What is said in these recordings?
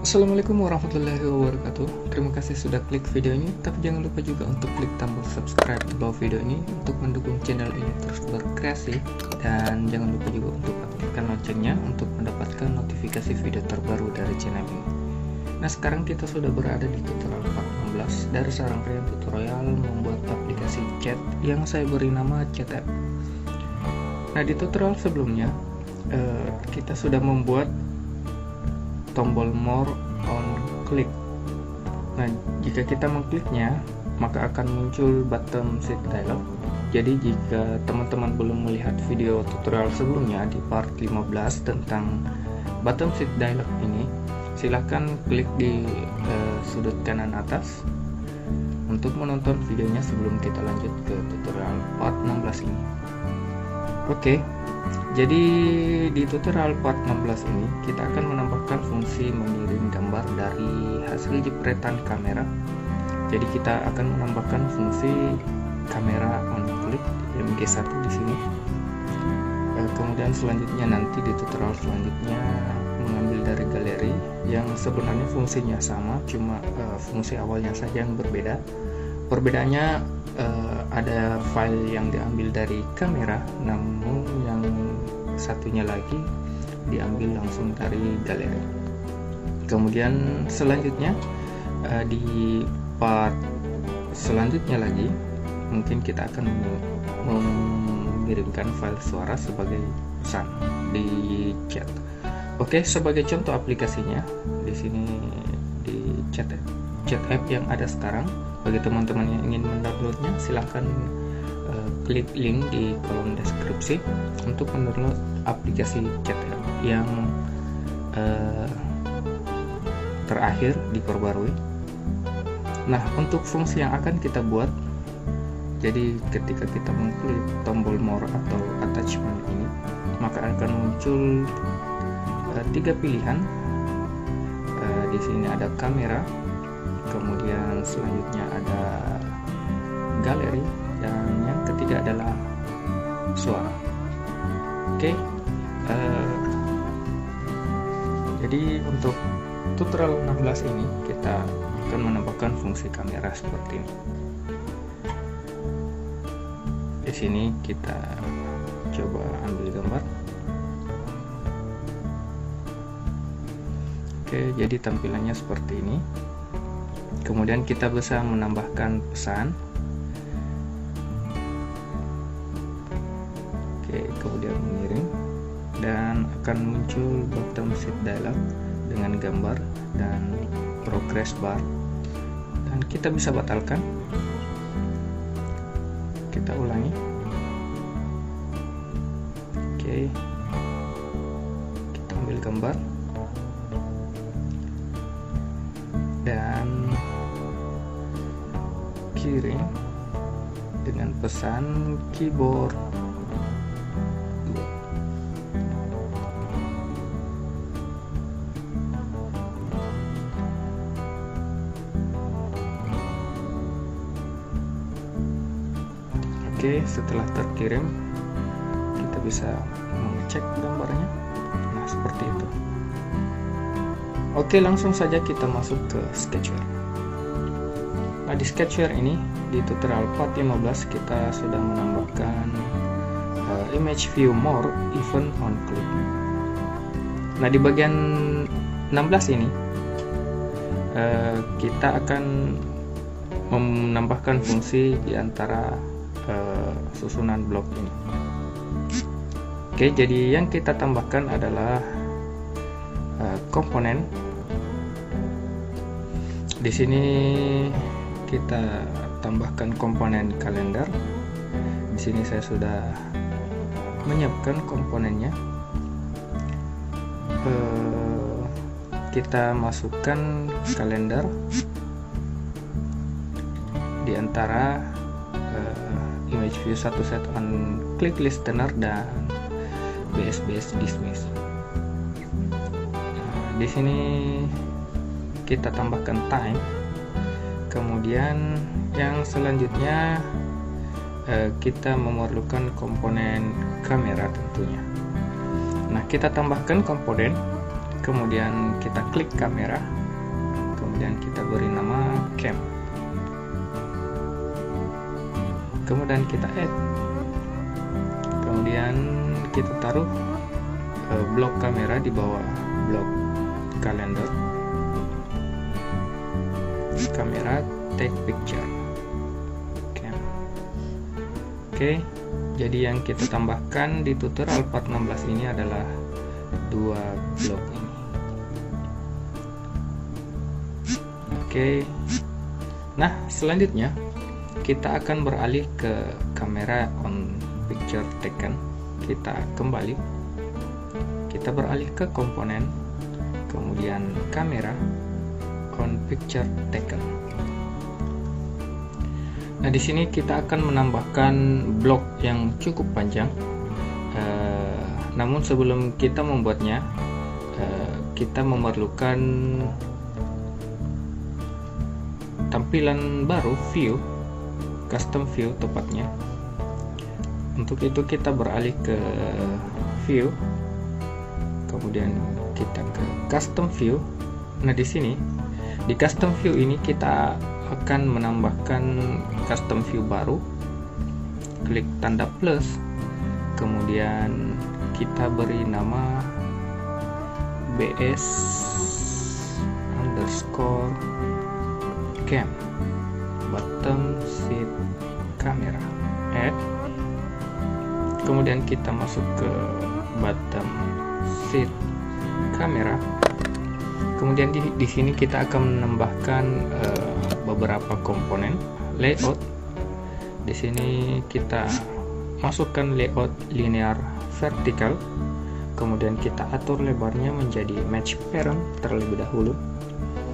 Assalamualaikum warahmatullahi wabarakatuh. Terima kasih sudah klik video ini, tapi jangan lupa juga untuk klik tombol subscribe di bawah video ini untuk mendukung channel ini terus berkreasi, dan jangan lupa juga untuk aktifkan loncengnya untuk mendapatkan notifikasi video terbaru dari channel ini. Nah, sekarang kita sudah berada di tutorial part 16 dari serangkaian tutorial membuat aplikasi chat yang saya beri nama Chat App. Nah, di tutorial sebelumnya kita sudah membuat tombol more on click. Nah, jika kita mengkliknya, maka akan muncul bottom sheet dialog. Jadi jika teman-teman belum melihat video tutorial sebelumnya di part 15 tentang bottom sheet dialog ini, silahkan klik di sudut kanan atas untuk menonton videonya sebelum kita lanjut ke tutorial part 16 ini. Oke, jadi di tutorial part 16 ini kita akan menambahkan fungsi mengirim gambar dari hasil jepretan kamera. Jadi kita akan menambahkan fungsi kamera on click MG1 di sini. Kemudian selanjutnya nanti di tutorial selanjutnya mengambil dari galeri yang sebenarnya fungsinya sama, cuma fungsi awalnya saja yang berbeda. Perbedaannya ada file yang diambil dari kamera, namun yang satunya lagi diambil langsung dari galeri. Kemudian selanjutnya di part selanjutnya lagi mungkin kita akan mengirimkan file suara sebagai pesan di chat. Oke, sebagai contoh aplikasinya di sini di chat app yang ada sekarang. Bagi teman-teman yang ingin mendownloadnya, silahkan klik link di kolom deskripsi untuk mendownload aplikasi chat app yang terakhir diperbarui. Nah, untuk fungsi yang akan kita buat, jadi ketika kita mengklik tombol more atau attachment ini, maka akan muncul 3 pilihan. Di sini ada kamera, kemudian selanjutnya ada galeri, dan yang ketiga adalah suara. Oke, jadi untuk tutorial 16 ini kita akan menambahkan fungsi kamera seperti ini. Di sini kita coba ambil gambar. Oke, jadi tampilannya seperti ini. Kemudian kita bisa menambahkan pesan. Oke, kemudian mengirim, dan akan muncul bottom sheet dialog dengan gambar dan progress bar, dan kita bisa batalkan. Kita ulangi. Oke, kita ambil gambar dan kirim dengan pesan keyboard. Oke, setelah terkirim kita bisa mengecek gambarnya. Nah, seperti itu. Oke, langsung saja kita masuk ke Sketchware. Nah, di Sketchware ini di tutorial part 15 kita sudah menambahkan image view more even on click. Nah, di bagian 16 ini kita akan menambahkan fungsi di antara susunan blok ini. Oke, jadi yang kita tambahkan adalah komponen. Di sini kita tambahkan komponen kalender. Di sini saya sudah menyiapkan komponennya. Kita masukkan kalender di antara image view 1 set on click listener dan BSBS dismiss. Di sini kita tambahkan time. Kemudian yang selanjutnya kita memerlukan komponen kamera tentunya. Nah, kita tambahkan komponen kemudian kita klik kamera, kemudian kita beri nama cam, kemudian kita add, kemudian kita taruh blok kamera di bawah blok kalender, kamera take picture cam. Oke, jadi yang kita tambahkan di tutorial part 16 ini adalah dua blok ini. Oke, nah selanjutnya kita akan beralih ke kamera on picture taken. Kita kembali, kita beralih ke komponen, kemudian kamera on picture taken. Nah, di sini kita akan menambahkan blok yang cukup panjang. Namun sebelum kita membuatnya, kita memerlukan tampilan baru, view, custom view tepatnya. Untuk itu kita beralih ke view, kemudian kita ke custom view. Nah, di sini di custom view ini kita akan menambahkan custom view baru. Klik tanda plus, kemudian kita beri nama bs_cam bottom seat camera, add, kemudian kita masuk ke bottom seat camera. Kemudian di sini kita akan menambahkan beberapa komponen layout. Di sini kita masukkan layout linear vertikal, kemudian kita atur lebarnya menjadi match parent terlebih dahulu.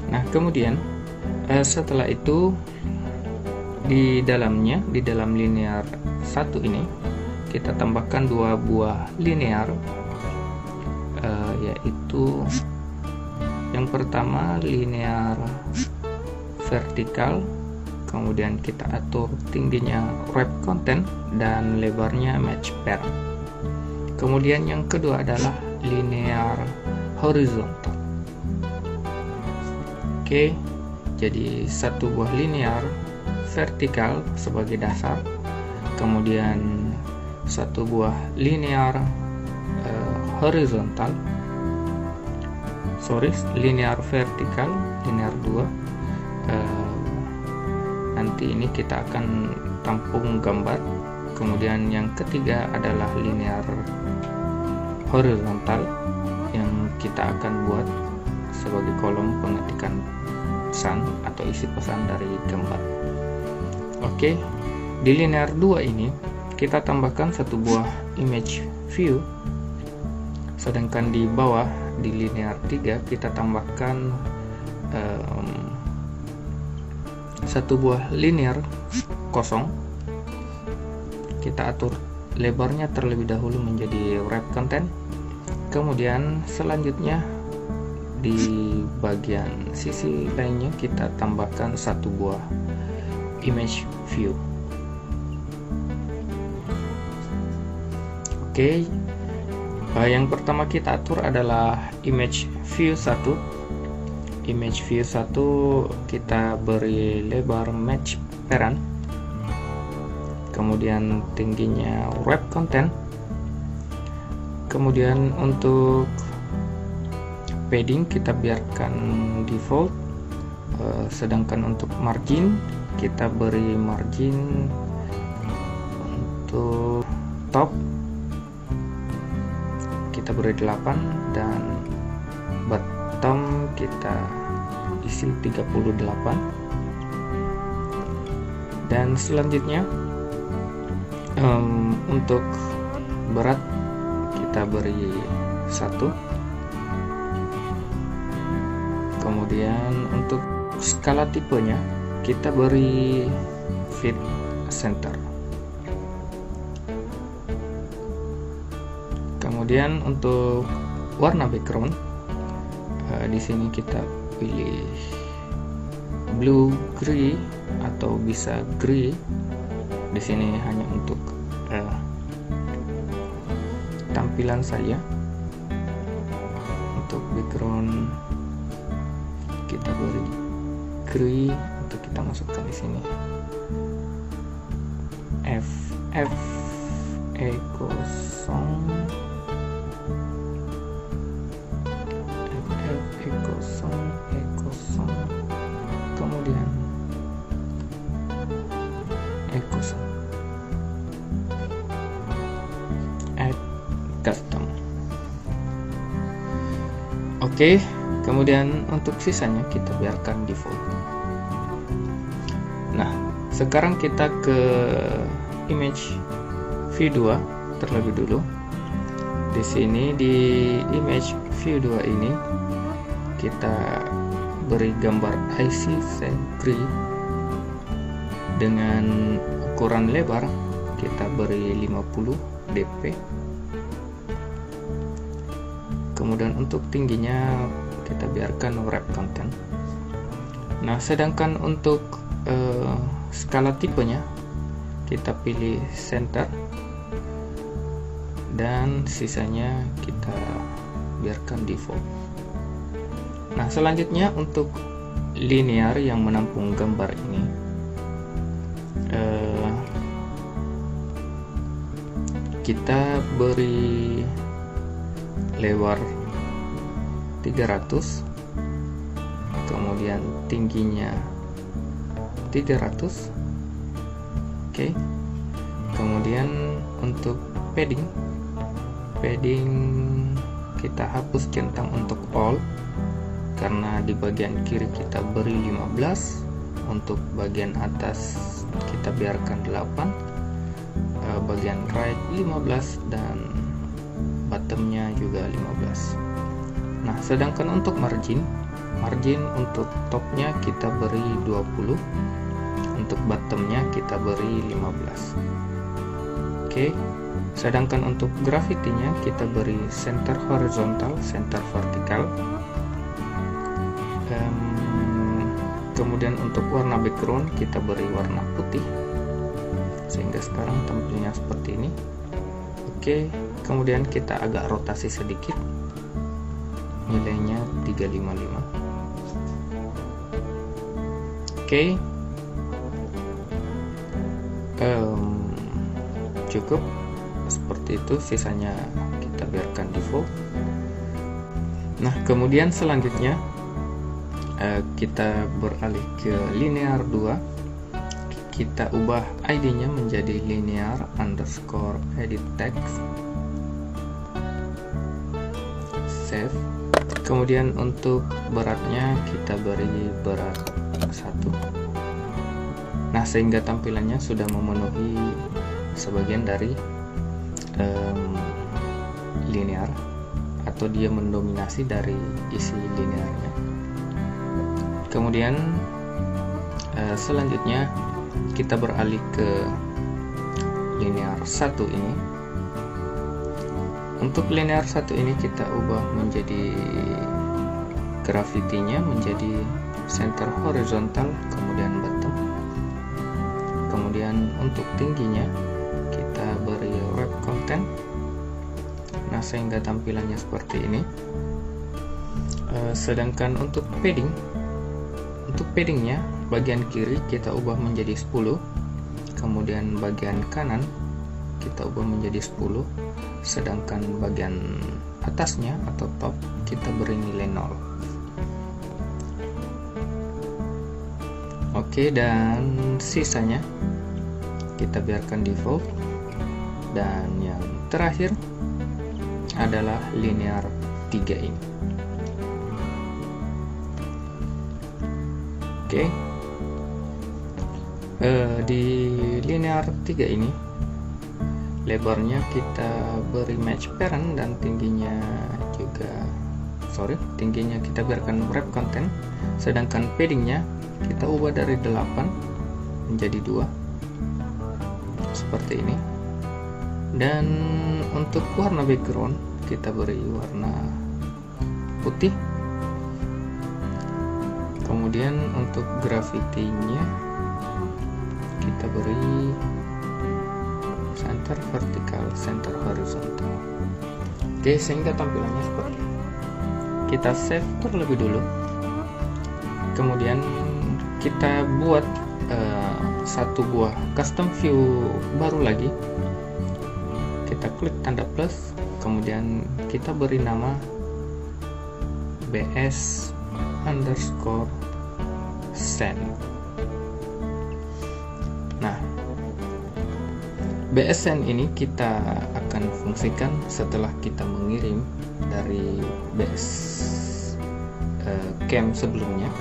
Nah, kemudian setelah itu di dalamnya, di dalam linear 1 ini kita tambahkan dua buah linear, yaitu yang pertama linear vertikal, kemudian kita atur tingginya wrap content dan lebarnya match parent. Kemudian yang kedua adalah linear horizontal. Oke, jadi satu buah linear vertikal sebagai dasar, kemudian satu buah linear horizontal, linear vertikal, linear 2. Nanti ini kita akan tampung gambar. Kemudian yang ketiga adalah linear horizontal yang kita akan buat sebagai kolom pengetikan pesan atau isi pesan dari gambar. Oke, di linear 2 ini kita tambahkan satu buah image view, sedangkan di bawah di linear 3 kita tambahkan satu buah linear kosong. Kita atur lebarnya terlebih dahulu menjadi wrap content. Kemudian selanjutnya di bagian sisi lainnya kita tambahkan satu buah image view. Oke, yang pertama kita atur adalah image view 1. Image view 1 kita beri lebar match parent, kemudian tingginya wrap content. Kemudian untuk padding kita biarkan default, sedangkan untuk margin kita beri margin untuk top kita beri 8 dan bottom kita isi 38. Dan selanjutnya untuk berat kita beri 1. Kemudian untuk skala tipenya kita beri fit center. Kemudian untuk warna background, di sini kita pilih blue gray atau bisa gray. Di sini hanya untuk tampilan saja. Untuk background background kita beri gray untuk kita masukkan di sini. FF E0 kemudian E0 add custom. Oke, kemudian untuk sisanya kita biarkan default. Nah, sekarang kita ke image view 2 terlebih dulu. Di sini di image view 2 ini kita beri gambar IC Sentry dengan ukuran lebar kita beri 50 dp. Kemudian untuk tingginya kita biarkan wrap content. Nah, sedangkan untuk skala tipenya kita pilih center dan sisanya kita biarkan default. Nah, selanjutnya untuk linear yang menampung gambar ini kita beri lebar 300, kemudian tingginya 300. Oke. Kemudian untuk padding kita hapus centang untuk all karena di bagian kiri kita beri 15, untuk bagian atas kita biarkan 8, bagian right 15 dan bottomnya juga 15. Nah, sedangkan untuk margin untuk topnya kita beri 20, untuk bottomnya kita beri 15. Oke, sedangkan untuk gravity-nya kita beri center horizontal, center vertikal. Kemudian untuk warna background kita beri warna putih sehingga sekarang tampilnya seperti ini. Oke, kemudian kita agak rotasi sedikit, nilainya 355. Oke, cukup seperti itu, sisanya kita biarkan default. Nah, kemudian selanjutnya kita beralih ke linear 2. Kita ubah ID-nya menjadi linear underscore edit text, save. Kemudian untuk beratnya kita beri berat 1. Nah, sehingga tampilannya sudah memenuhi sebagian dari linear, atau dia mendominasi dari isi linearnya. Kemudian selanjutnya kita beralih ke linear 1 ini. Untuk linear 1 ini kita ubah menjadi gravity-nya menjadi center horizontal, kemudian bottom. Kemudian untuk tingginya kita beri wrap content. Nah, sehingga tampilannya seperti ini. Sedangkan untuk paddingnya bagian kiri kita ubah menjadi 10, kemudian bagian kanan kita ubah menjadi 10, sedangkan bagian atasnya atau top kita beri nilai 0. Oke, dan sisanya kita biarkan default. Dan yang terakhir adalah linear 3 ini. Oke, di linear 3 ini lebarnya kita beri match parent dan tingginya kita biarkan wrap content, sedangkan paddingnya kita ubah dari 8 menjadi 2 seperti ini. Dan untuk warna background kita beri warna putih. Kemudian untuk gravity-nya kita beri center vertikal, center horizontal. Oke, sehingga tampilannya seperti ini. kita save terlebih dulu, kemudian kita buat satu buah custom view baru lagi. Kita klik tanda plus, kemudian kita beri nama bs_send. Nah, bs_send ini kita akan fungsikan setelah kita mengirim dari Basecamp sebelumnya,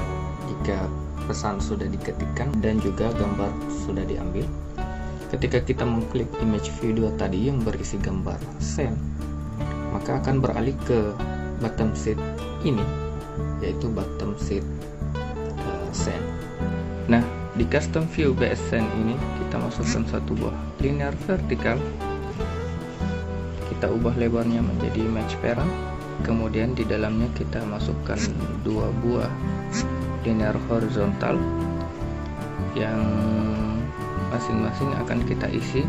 jika pesan sudah diketikkan dan juga gambar sudah diambil. Ketika kita mengklik image view 2 tadi yang berisi gambar send, maka akan beralih ke bottom sheet ini, yaitu bottom sheet send. Nah, di custom view bs_send ini kita masukkan satu buah linear vertikal, kita ubah lebarnya menjadi match parent, kemudian di dalamnya kita masukkan dua buah linear horizontal yang masing-masing akan kita isi.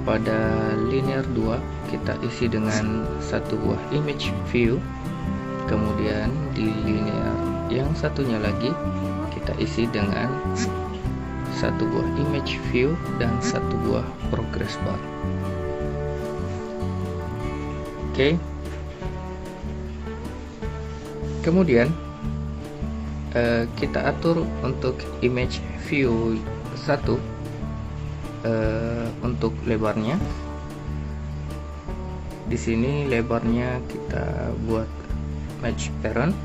Pada linear 2 kita isi dengan satu buah image view, kemudian di linear yang satunya lagi kita isi dengan satu buah image view dan satu buah progress bar. Oke. Kemudian kita atur untuk image view 1 untuk lebarnya. Di sini lebarnya kita buat match parent.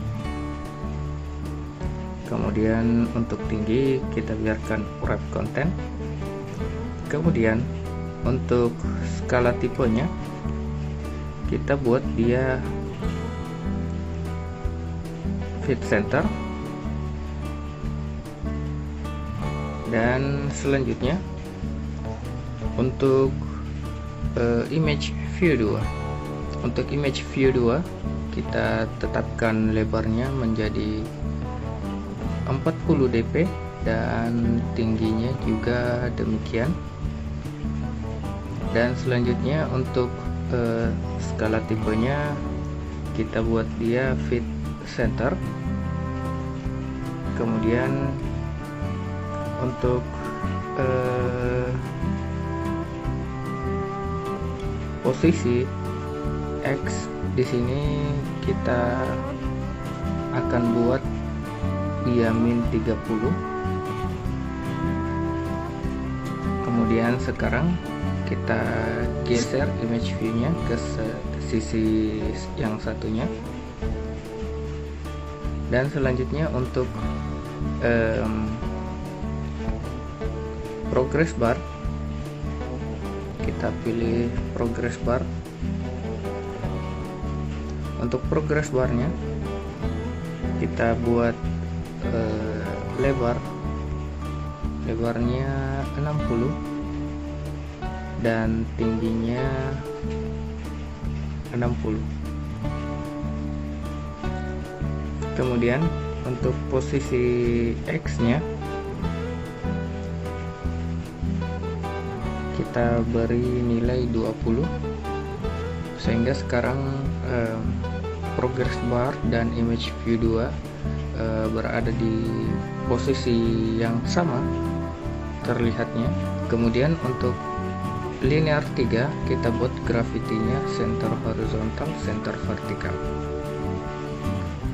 Kemudian untuk tinggi kita biarkan wrap content. Kemudian untuk skala tipenya kita buat dia fit center. Dan selanjutnya untuk image view 2, untuk image view 2 kita tetapkan lebarnya menjadi 40 dp dan tingginya juga demikian. Dan selanjutnya untuk skala tipenya kita buat dia fit center. Kemudian untuk posisi X di sini kita akan buat dia min 30. Kemudian sekarang kita geser image view-nya ke sisi yang satunya. Dan selanjutnya untuk progress bar, kita pilih progress bar. Untuk progress barnya kita buat lebarnya 60 dan tingginya 60. Kemudian untuk posisi X nya kita beri nilai 20, sehingga sekarang progress bar dan image view 2 berada di posisi yang sama terlihatnya. Kemudian untuk linear 3 kita buat gravity-nya center horizontal, center vertikal.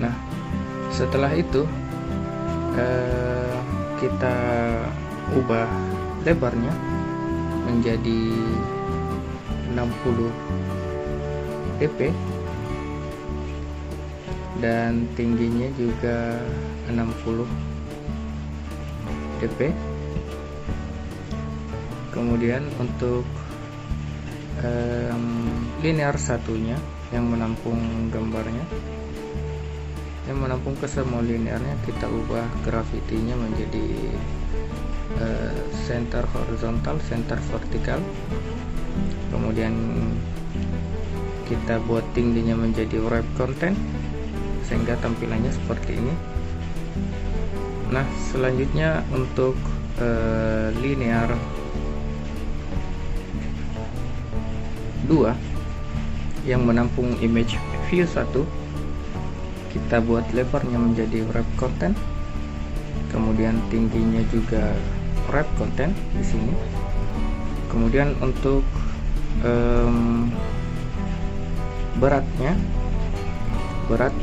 Nah, setelah itu kita ubah lebarnya menjadi 60 dp dan tingginya juga 60 dp. Kemudian untuk linear satunya yang menampung gambarnya, yang menampung ke semua linearnya, kita ubah gravity-nya menjadi center horizontal, center vertikal. Kemudian kita buat tingginya menjadi wrap content sehingga tampilannya seperti ini. Nah, selanjutnya untuk linear 2 yang menampung image view 1, kita buat lebarnya menjadi wrap content, kemudian tingginya juga wrap content di sini. Kemudian untuk berat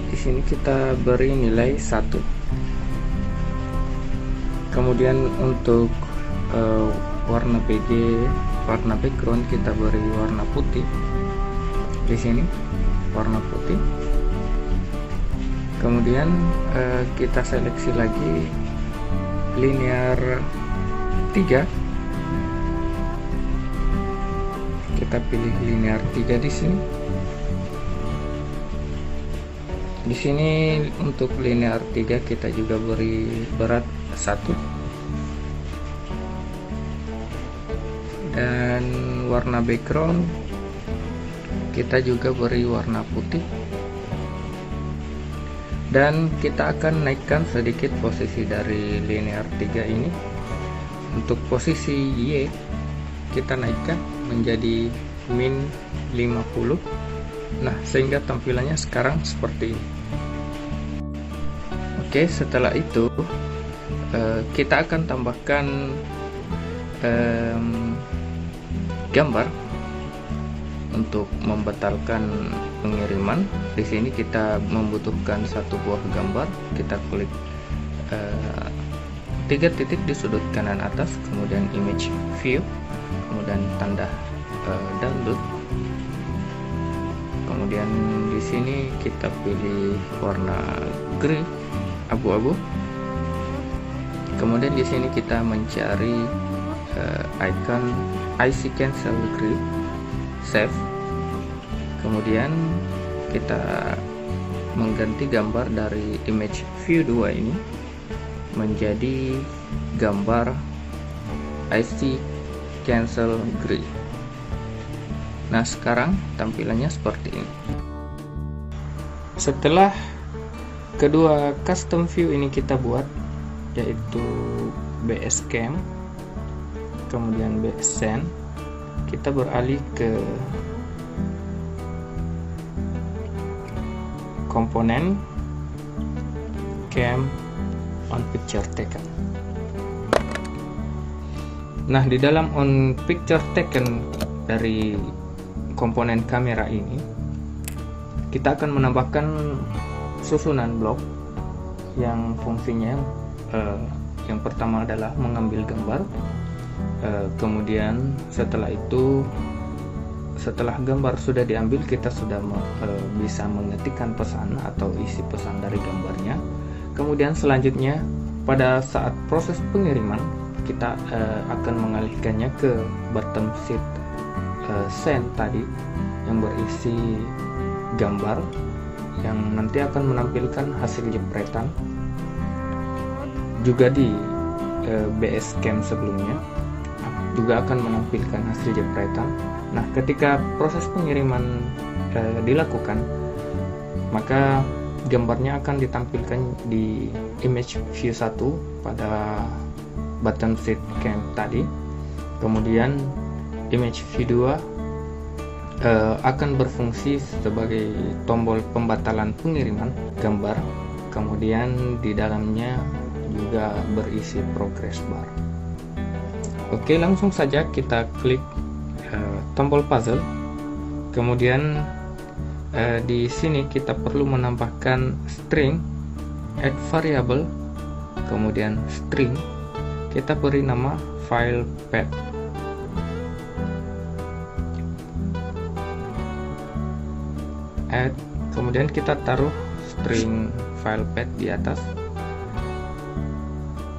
di sini kita beri nilai 1. Kemudian untuk warna warna background kita beri warna putih. Di sini warna putih. Kemudian kita seleksi lagi linear 3. Kita pilih linear 3 di sini. Di sini untuk linear 3 kita juga beri berat 1. Dan warna background kita juga beri warna putih. Dan kita akan naikkan sedikit posisi dari linear 3 ini. Untuk posisi Y kita naikkan menjadi min 50. Nah, sehingga tampilannya sekarang seperti ini. Oke, setelah itu kita akan tambahkan gambar untuk membatalkan pengiriman. Di sini kita membutuhkan satu buah gambar. Kita klik 3 titik di sudut kanan atas, kemudian image view, kemudian tanda download. Kemudian di sini kita pilih warna grey, abu-abu. Kemudian di sini kita mencari icon IC cancel grid, save. Kemudian kita mengganti gambar dari image view 2 ini menjadi gambar IC cancel grid. Nah, sekarang tampilannya seperti ini. Setelah kedua custom view ini kita buat, yaitu Basecamp, kemudian Basecamp, kita beralih ke komponen Cam on Picture Taken. Nah, di dalam on Picture Taken dari komponen kamera ini, kita akan menambahkan susunan blok yang fungsinya yang pertama adalah mengambil gambar. Kemudian setelah itu, setelah gambar sudah diambil, kita sudah bisa mengetikkan pesan atau isi pesan dari gambarnya. Kemudian selanjutnya pada saat proses pengiriman, kita akan mengalihkannya ke bottom sheet send tadi yang berisi gambar yang nanti akan menampilkan hasil jepretan juga di Basecamp sebelumnya juga akan menampilkan hasil jepretan. Nah, ketika proses pengiriman dilakukan, maka gambarnya akan ditampilkan di image view 1 pada button sheet cam tadi. Kemudian image view 2 akan berfungsi sebagai tombol pembatalan pengiriman gambar. Kemudian di dalamnya juga berisi progress bar. Oke, langsung saja kita klik tombol puzzle. Kemudian di sini kita perlu menambahkan string, add variable, kemudian string. Kita beri nama file path. Add, kemudian kita taruh string file path di atas.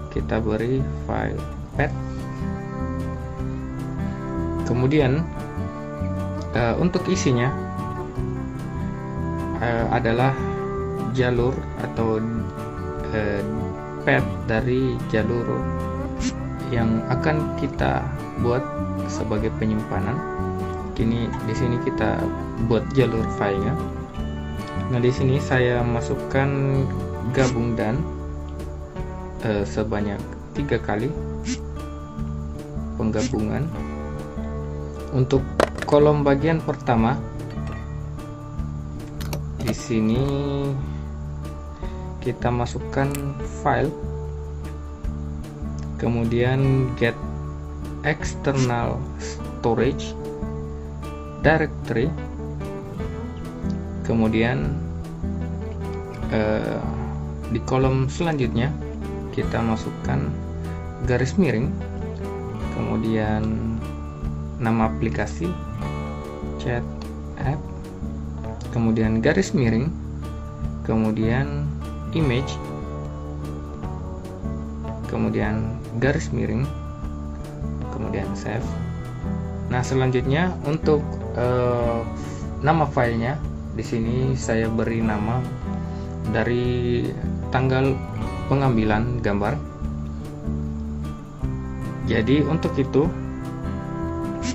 Kita beri file path. Kemudian untuk isinya adalah jalur atau path dari jalur yang akan kita buat sebagai penyimpanan. Kini di sini kita buat jalur filenya. Nah, di sini saya masukkan gabung dan sebanyak 3 kali penggabungan. Untuk kolom bagian pertama, di sini kita masukkan file, kemudian get external storage directory, kemudian di kolom selanjutnya kita masukkan garis miring, kemudian nama aplikasi chat app, kemudian garis miring, kemudian image, kemudian garis miring, kemudian save. Nah, selanjutnya untuk nama filenya di sini saya beri nama dari tanggal pengambilan gambar. Jadi untuk itu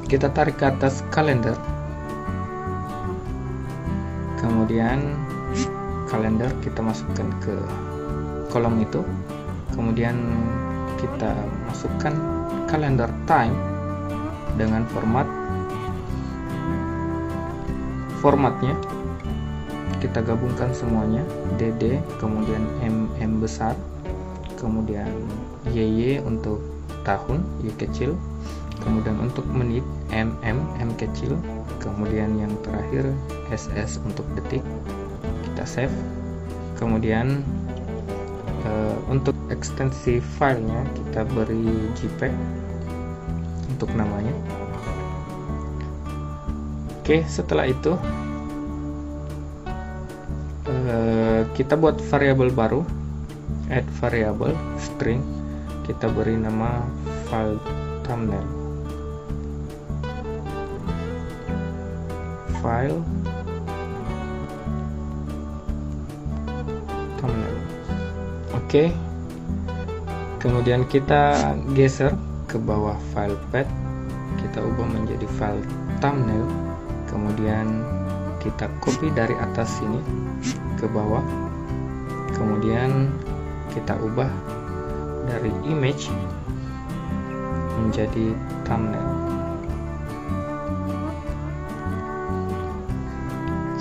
kita tarik ke atas kalender, kemudian kalender kita masukkan ke kolom itu, kemudian kita masukkan kalender time dengan formatnya kita gabungkan semuanya, DD, kemudian MM besar, kemudian YY untuk tahun, Y kecil, kemudian untuk menit, M kecil, kemudian yang terakhir SS untuk detik. Kita save, kemudian untuk ekstensi filenya kita beri JPEG untuk namanya. Oke, setelah itu kita buat variabel baru, add variable string, kita beri nama file thumbnail, file thumbnail. Oke, kemudian kita geser ke bawah file path, kita ubah menjadi file thumbnail, kemudian kita copy dari atas sini ke bawah, kemudian kita ubah dari image menjadi thumbnail.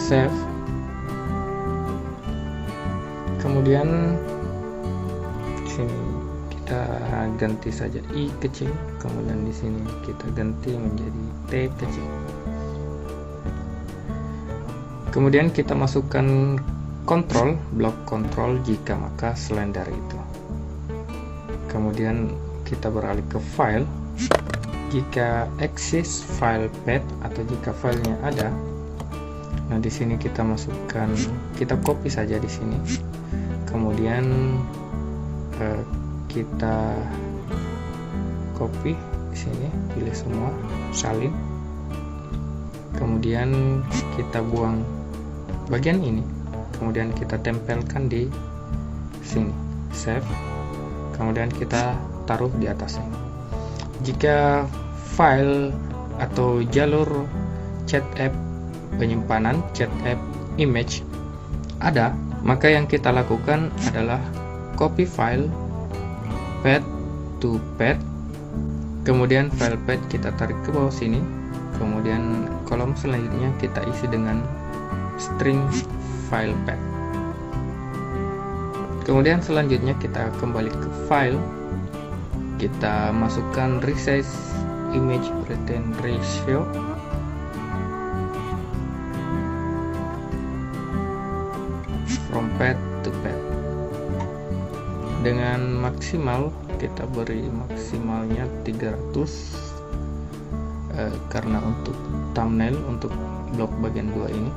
Save, kemudian sini kita ganti saja I kecil, kemudian di sini kita ganti menjadi T kecil. Kemudian kita masukkan blok kontrol jika maka selain dari itu. Kemudian kita beralih ke file, jika exist file path atau jika filenya ada. Nah, di sini kita masukkan, kita copy saja di sini. Kemudian kita copy di sini, pilih semua, salin. Kemudian kita buang bagian ini, kemudian kita tempelkan di sini, save, kemudian kita taruh di atasnya. Jika file atau jalur chat app penyimpanan chat app image ada, maka yang kita lakukan adalah copy file path to path, kemudian file path kita tarik ke bawah sini, kemudian kolom selanjutnya kita isi dengan string file path. Kemudian selanjutnya kita kembali ke file, kita masukkan resize image retain ratio, from path to path dengan maksimal, kita beri maksimalnya 300 karena untuk thumbnail untuk blok bagian 2 ini.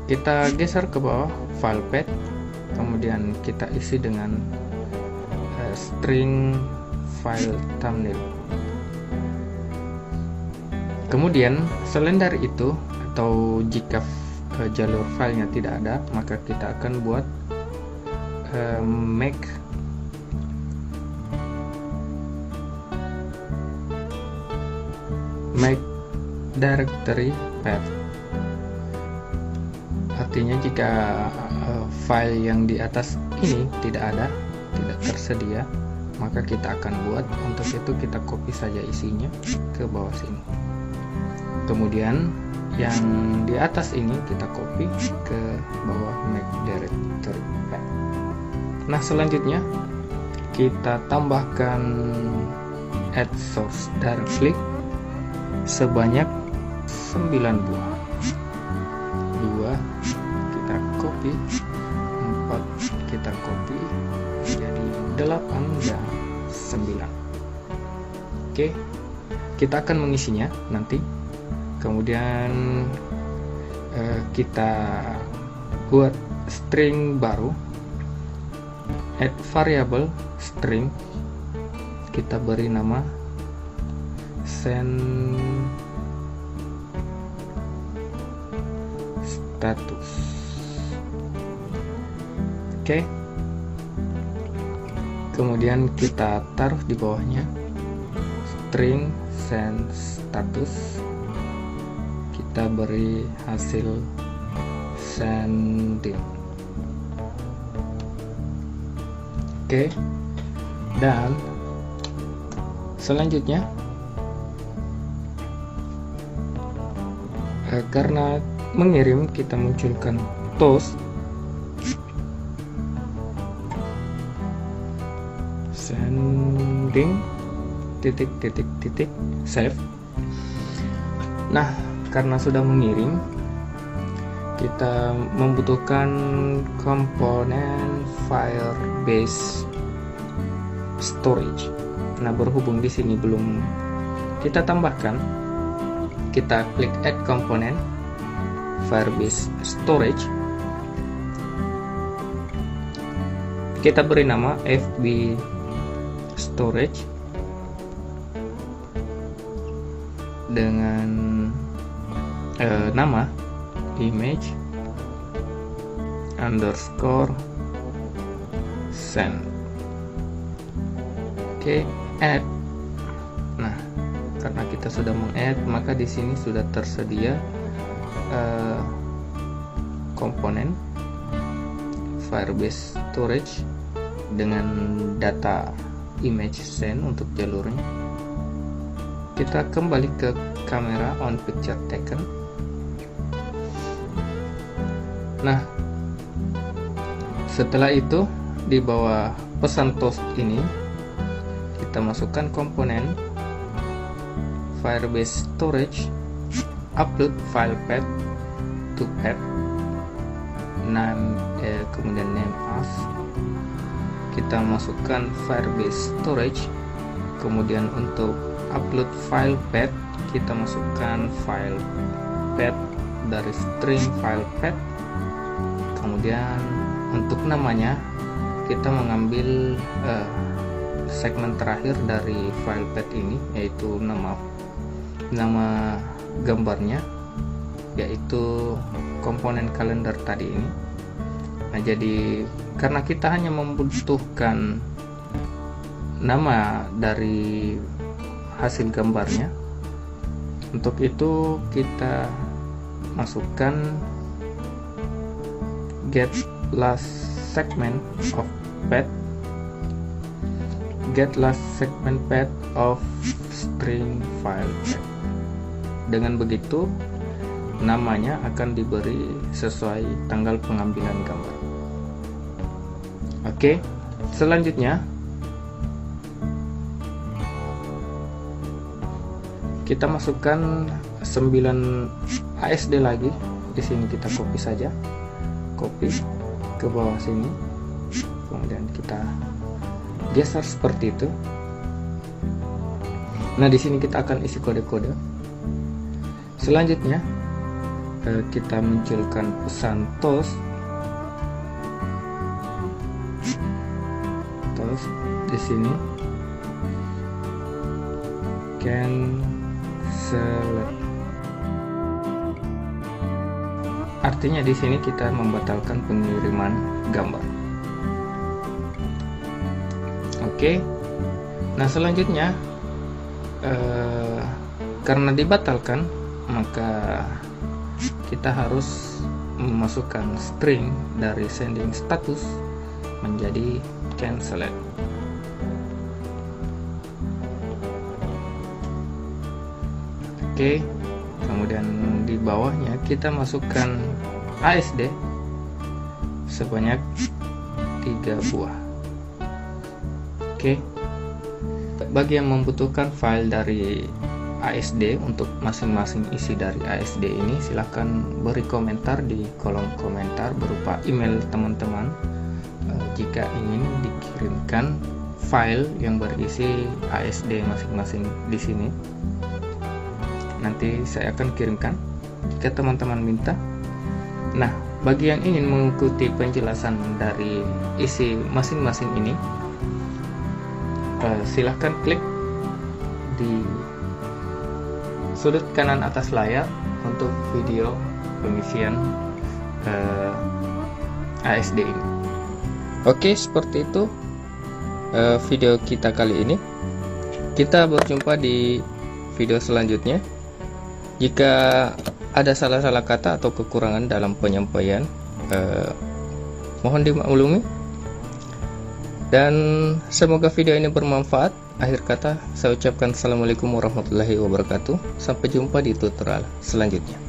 Kita geser ke bawah file path, kemudian kita isi dengan string file thumbnail. Kemudian selain dari itu, atau jika jalur filenya tidak ada, maka kita akan buat make directory path. Artinya jika file yang di atas ini tidak ada, tidak tersedia, maka kita akan buat. Untuk itu kita copy saja isinya ke bawah sini, kemudian yang di atas ini kita copy ke bawah make directory path. Nah, selanjutnya kita tambahkan add source direct click sebanyak 9 buah. 2 kita copy, 4 kita copy, jadi 8 dan 9. Oke, kita akan mengisinya nanti. Kemudian kita buat string baru, add variable string, kita beri nama send status. Oke, kemudian kita taruh di bawahnya string send status, kita beri hasil sending. Oke, dan selanjutnya karena mengirim kita munculkan toast sending titik save. Nah, karena sudah mengirim, kita membutuhkan komponen Firebase storage. Nah, berhubung di sini belum kita tambahkan, kita klik add komponen Firebase storage, kita beri nama FB storage dengan nama image underscore send. Oke, add. Nah, karena kita sudah meng-add, maka di sini sudah tersedia komponen Firebase storage dengan data image send untuk jalurnya. Kita kembali ke kamera on picture taken. Nah, setelah itu di bawah pesan toast ini kita masukkan komponen Firebase storage upload file path to path name, kemudian name as, kita masukkan Firebase storage, kemudian untuk upload file path kita masukkan file path dari string file path. Kemudian untuk namanya kita mengambil segmen terakhir dari file path ini, yaitu nama gambarnya, yaitu komponen kalender tadi ini. Nah, jadi karena kita hanya membutuhkan nama dari hasil gambarnya, untuk itu kita masukkan get last segment of path, get last segment path of string file path. Dengan begitu namanya akan diberi sesuai tanggal pengambilan gambar. Oke, selanjutnya kita masukkan 9 ASD lagi. Di sini kita copy saja, copy ke bawah sini, kemudian kita geser seperti itu. Nah, di sini kita akan isi kode-kode. Selanjutnya kita munculkan pesan toast di sini, can select. Artinya di sini kita membatalkan pengiriman gambar. Oke. Nah, selanjutnya karena dibatalkan, maka kita harus memasukkan string dari sending status menjadi cancelled. Oke, kemudian di bawahnya kita masukkan ASD sebanyak 3 3 buah. Oke. Bagi yang membutuhkan file dari ASD untuk masing-masing isi dari ASD ini, silahkan beri komentar di kolom komentar berupa email teman-teman jika ingin dikirimkan file yang berisi ASD masing-masing di sini. Nanti saya akan kirimkan jika teman-teman minta. Nah, bagi yang ingin mengikuti penjelasan dari isi masing-masing ini, silahkan klik di sudut kanan atas layar untuk video pengisian ASD ini. Oke, seperti itu video kita kali ini. Kita berjumpa di video selanjutnya. Jika ada salah-salah kata atau kekurangan dalam penyampaian, mohon dimaklumi. Dan semoga video ini bermanfaat. Akhir kata, saya ucapkan assalamualaikum warahmatullahi wabarakatuh. Sampai jumpa di tutorial selanjutnya.